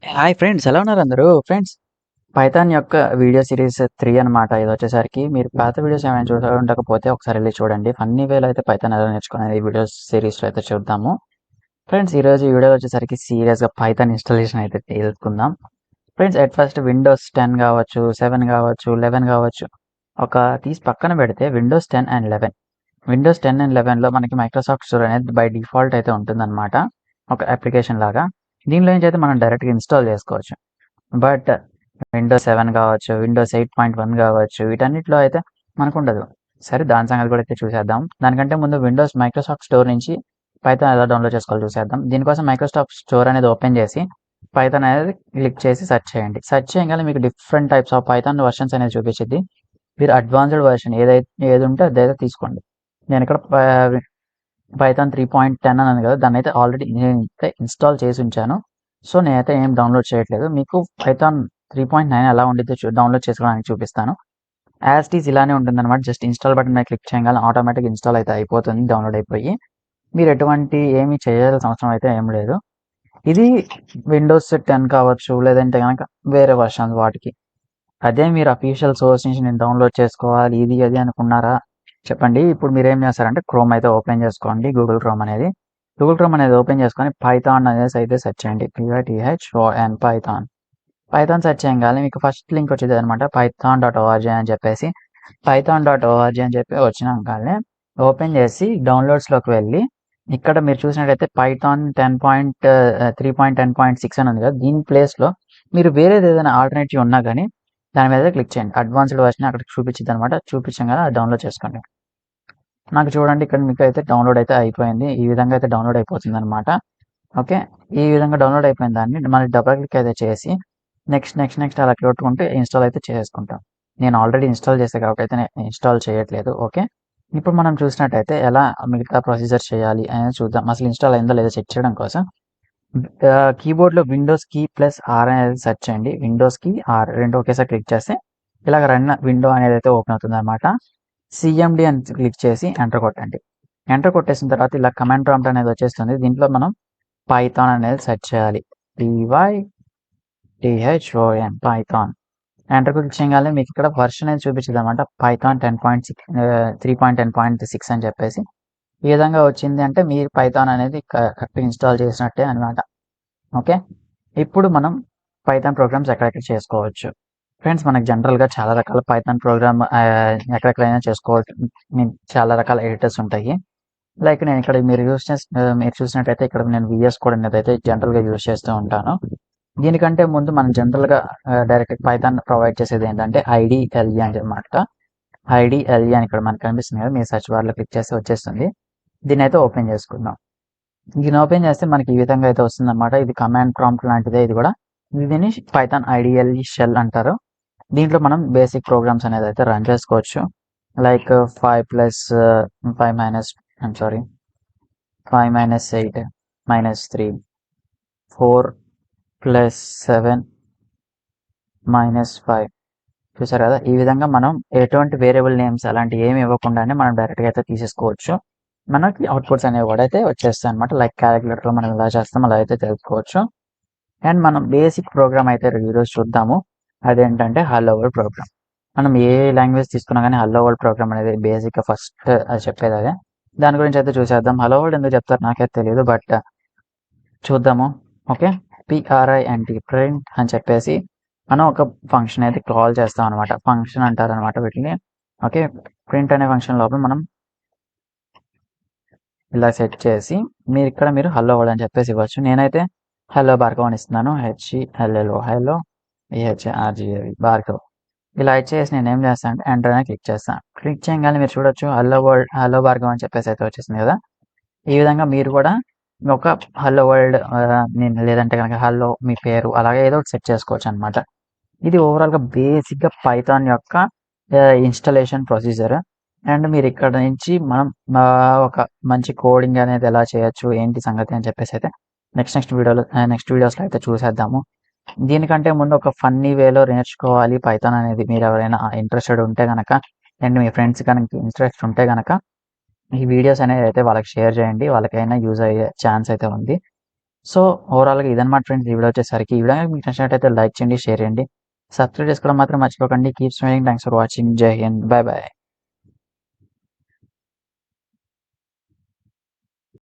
Hi friends, ఎలా ఉన్నారు అందరూ? ఫ్రెండ్స్, పైథాన్ యొక్క వీడియో సిరీస్ 3 అనమాట. ఇది వచ్చేసరికి మీరు పాత వీడియోస్ ఏమైనా ఉండకపోతే ఒకసారి వెళ్ళి చూడండి. ఫన్నీ వేలో అయితే పైథాన్ ఎలా నేర్చుకునేది ఈ వీడియో సిరీస్లో అయితే చూద్దాము. ఫ్రెండ్స్, ఈరోజు ఈ వీడియో వచ్చేసరికి సీరియస్గా పైథాన్ ఇన్స్టాలేషన్ అయితే తెలుసుకుందాం. ఫ్రెండ్స్, ఎట్ ఫస్ట్ విండోస్ 10 కావచ్చు, 7 కావచ్చు, 11 కావచ్చు, ఒక తీసి పక్కన పెడితే విండోస్ 10 అండ్ 11. విండోస్ 10 అండ్ 11లో మనకి మైక్రోసాఫ్ట్ స్టోర్ అనేది బై డిఫాల్ట్ అయితే ఉంటుందన్నమాట, ఒక అప్లికేషన్ లాగా. దీనిలో నుంచి అయితే మనం డైరెక్ట్గా ఇన్స్టాల్ చేసుకోవచ్చు. బట్ విండోస్ 7 కావచ్చు, విండోస్ 8.1 కావచ్చు, వీటన్నిటిలో అయితే మనకు ఉండదు. సరే, దాని సంగతి కూడా అయితే చూసేద్దాం. దానికంటే ముందు విండోస్ మైక్రోసాఫ్ట్ స్టోర్ నుంచి పైథాన్ ఎలా డౌన్లోడ్ చేసుకోవాలో చూసేద్దాం. దీనికోసం మైక్రోసాఫ్ట్ స్టోర్ అనేది ఓపెన్ చేసి పైథాన్ అనేది క్లిక్ చేసి సెర్చ్ చేయండి. సెర్చ్ చేయగానే మీకు different types of Python versions అనేది చూపించింది. మీరు అడ్వాన్స్డ్ వర్షన్ ఏది ఉంటే అదైతే తీసుకోండి. నేను ఇక్కడ పైథాన్ 3.10 అన్నాను కదా, దాన్ని అయితే ఆల్రెడీ నేనైతే ఇన్స్టాల్ చేసి ఉంచాను. సో నేనైతే ఏం డౌన్లోడ్ చేయట్లేదు. మీకు పైథాన్ 3.9 ఎలా ఉండిద్దో డౌన్లోడ్ చేసుకోవడానికి చూపిస్తాను. యాజ్ ఇట్ ఈజ్ ఇలానే ఉంటుందన్నమాట. జస్ట్ ఇన్స్టాల్ బటన్ మీద క్లిక్ చేయగానే ఆటోమేటిక్ ఇన్స్టాల్ అయితే అయిపోతుంది, డౌన్లోడ్ అయిపోయి. మీరు ఎటువంటి ఏమీ చేయాల్సిన అవసరం అయితే ఏం లేదు. ఇది విండోస్ 10 కావచ్చు, లేదంటే కనుక వేరే వర్షన్ వాటికి. అదే మీరు అఫీషియల్ సోర్స్ నుంచి నేను డౌన్లోడ్ చేసుకోవాలి ఇది అది అనుకున్నారా చెప్పండి. ఇప్పుడు మీరు ఏం చేస్తారంటే క్రోమ్ అయితే ఓపెన్ చేసుకోండి. గూగుల్ క్రోమ్ అనేది ఓపెన్ చేసుకొని పైథాన్ అనేది అయితే సెర్చ్ చేయండి. PYTHON Python. పైథాన్ సెర్చ్ చేయగానే మీకు ఫస్ట్ లింక్ వచ్చేది అనమాట, python.org అని చెప్పేసి. python.org అని చెప్పి వచ్చినాకనే ఓపెన్ చేసి డౌన్లోడ్స్లోకి వెళ్ళి ఇక్కడ మీరు చూసినట్టయితే పైథాన్ 3.10.6 అని ఉంది కదా, దీని ప్లేస్లో మీరు వేరేది ఏదైనా ఆల్టర్నేటివ్ ఉన్నా కానీ దాని మీద క్లిక్ చేయండి. అడ్వాన్స్డ్ వర్షన్ అక్కడ చూపించింది అనమాట. చూపించగానే అది డౌన్లోడ్ చేసుకోండి. నాకు చూడండి, ఇక్కడ మీకు అయితే డౌన్లోడ్ అయితే అయిపోయింది. ఈ విధంగా అయితే డౌన్లోడ్ అయిపోతుంది అనమాట. ఓకే, ఈ విధంగా డౌన్లోడ్ అయిపోయిన దాన్ని మళ్ళీ డబల్ క్లిక్ అయితే చేసి నెక్స్ట్ అలా కొట్టుకుంటే ఇన్స్టాల్ అయితే చేసుకుంటాం. నేను ఆల్రెడీ ఇన్స్టాల్ చేసాను కాబట్టి అయితే నేను ఇన్స్టాల్ చేయట్లేదు. ఓకే, ఇప్పుడు మనం చూసినట్టయితే ఎలా మిగతా ప్రొసీజర్ చేయాలి అనేది చూద్దాం. అసలు ఇన్స్టాల్ అయిందో లేదో చెక్ చేయడం కోసం కీబోర్డ్లో విండోస్ కీ ప్లస్ ఆర్ అనేది సెర్చ్ చేయండి. విండోస్ కీ ఆర్ రెండు ఒకేసారి క్లిక్ చేస్తే ఇలాగ రన్ విండో అనేది అయితే ఓపెన్ అవుతుంది అనమాట. CMD అని క్లిక్ చేసి ఎంటర్ కొట్టండి. ఎంటర్ కొట్టేసిన తర్వాత ఇలా కమాండ్ ప్రాంప్ట్ అనేది వచ్చేస్తుంది. దీంట్లో మనం పైథాన్ అనేది సెర్చ్ చేయాలి. PYTHON Python. ఎంటర్ క్లిక్ చేయగానే మీకు ఇక్కడ వర్షన్ అనేది చూపించింది అనమాట, పైథాన్ 3.10.6 అని చెప్పేసి. ఈ విధంగా వచ్చింది అంటే మీరు పైథాన్ అనేది కరెక్ట్ ఇన్స్టాల్ చేసినట్టే అనమాట. ఓకే, ఇప్పుడు మనం పైథాన్ ప్రోగ్రామ్స్ ఎక్కడెక్కడ చేసుకోవచ్చు. ఫ్రెండ్స్, మనకు జనరల్గా చాలా రకాల పైథాన్ ప్రోగ్రామ్ ఎక్కడెక్కడైనా చేసుకోవచ్చు. చాలా రకాల ఎడిటర్స్ ఉంటాయి. లైక్ నేను ఇక్కడ మీరు చూసినట్టయితే ఇక్కడ నేను VS కోడ్ అనేది అయితే జనరల్గా యూజ్ చేస్తూ ఉంటాను. దీనికంటే ముందు మనం జనరల్గా డైరెక్ట్ పైథాన్ ప్రొవైడ్ చేసేది ఏంటంటే IDLE అని అనమాట. IDLE అని ఇక్కడ మనకు కనిపిస్తుంది కదా, మీ సెర్చ్ బార్లో క్లిక్ చేస్తే వచ్చేస్తుంది. దీన్ని అయితే ఓపెన్ చేసుకుందాం. దీన్ని ఓపెన్ చేస్తే మనకి ఈ విధంగా అయితే వస్తుంది అనమాట. ఇది కమాండ్ ప్రాంప్ట్ లాంటిదే ఇది కూడా. దీన్ని పైథాన్ IDLE షెల్ అంటారు. దీంట్లో మనం బేసిక్ ప్రోగ్రామ్స్ అనేది అయితే రన్ చేసుకోవచ్చు. లైక్ 5 - 8 - 3 4 + 7 - 5 చూసారు కదా. ఈ విధంగా మనం ఎటువంటి వేరియబుల్ నేమ్స్ అలాంటి ఏమి ఇవ్వకుండానే మనం డైరెక్ట్గా అయితే తీసేసుకోవచ్చు. మనకి అవుట్పుట్స్ అనేవి కూడా అయితే వచ్చేస్తాయి అనమాట. లైక్ క్యాలిక్యులేటర్లో మనం ఎలా చేస్తాం అలా అయితే తెలుసుకోవచ్చు. అండ్ మనం బేసిక్ ప్రోగ్రామ్ అయితే ఈరోజు చూద్దాము. అదేంటంటే హలో వరల్డ్ ప్రోగ్రామ్. మనం ఏ లాంగ్వేజ్ తీసుకున్నా కానీ హలో వరల్డ్ ప్రోగ్రామ్ అనేది బేసిక్గా ఫస్ట్ అది చెప్పేది అదే. దాని గురించి అయితే చూసేద్దాం. హలో వరల్డ్ ఎందుకు చెప్తారు నాకైతే తెలియదు, బట్ చూద్దాము. ఓకే, PRINT ప్రింట్ అని చెప్పేసి మనం ఒక ఫంక్షన్ అయితే కాల్ చేస్తాం అనమాట. ఫంక్షన్ అంటారు అనమాట వీటిని. ఓకే, ప్రింట్ అనే ఫంక్షన్ లోపల మనం ఇలా సెట్ చేసి మీరు హలో వరల్డ్ అని చెప్పేసి ఇవ్వచ్చు. నేనైతే హలో భార్గవ్ అని ఇస్తున్నాను. HELLO hello EHRGAV Bhargav. ఇలా ఇచ్చేసి నేను ఏం చేస్తాను అంటే ఎంటర్ అని క్లిక్ చేస్తాను. క్లిక్ చేయగానే మీరు చూడొచ్చు హలో భార్గవ్ అని చెప్పేసి అయితే వచ్చేసింది కదా. ఈ విధంగా మీరు కూడా ఒక హలో వరల్డ్ లేదంటే కనుక హలో మీ పేరు అలాగే ఏదో ఒకటి సెట్ చేసుకోవచ్చు అనమాట. ఇది ఓవరాల్గా బేసిక్గా పైథాన్ యొక్క ఇన్స్టాలేషన్ ప్రొసీజర్. అండ్ మీరు ఇక్కడ నుంచి మనం ఒక మంచి కోడింగ్ అనేది ఎలా చేయొచ్చు ఏంటి సంగతి అని చెప్పేసి అయితే నెక్స్ట్ వీడియోస్లో అయితే చూసేద్దాము. దీనికంటే ముందు ఒక ఫన్నీ వేలో నేర్చుకోవాలి పైథాన్ అనేది మీరు ఎవరైనా ఇంట్రెస్టెడ్ ఉంటే కనుక అండ్ మీ ఫ్రెండ్స్ కనుక ఇంట్రెస్ట్ ఉంటే కనుక ఈ వీడియోస్ అనేది అయితే వాళ్ళకి షేర్ చేయండి. వాళ్ళకైనా యూజ్ అయ్యే ఛాన్స్ అయితే ఉంది. సో ఓవరాల్గా ఇదన్నమాట ఫ్రెండ్స్ ఈ వీడియో వచ్చేసరికి. ఈ వీడియో మీకు నచ్చినట్టయితే లైక్ చేయండి, షేర్ చేయండి, సబ్స్క్రైబ్ చేసుకోవడం మాత్రం మర్చిపోకండి. Keep smiling, thanks for watching, జై హింద్, బాయ్ బాయ్.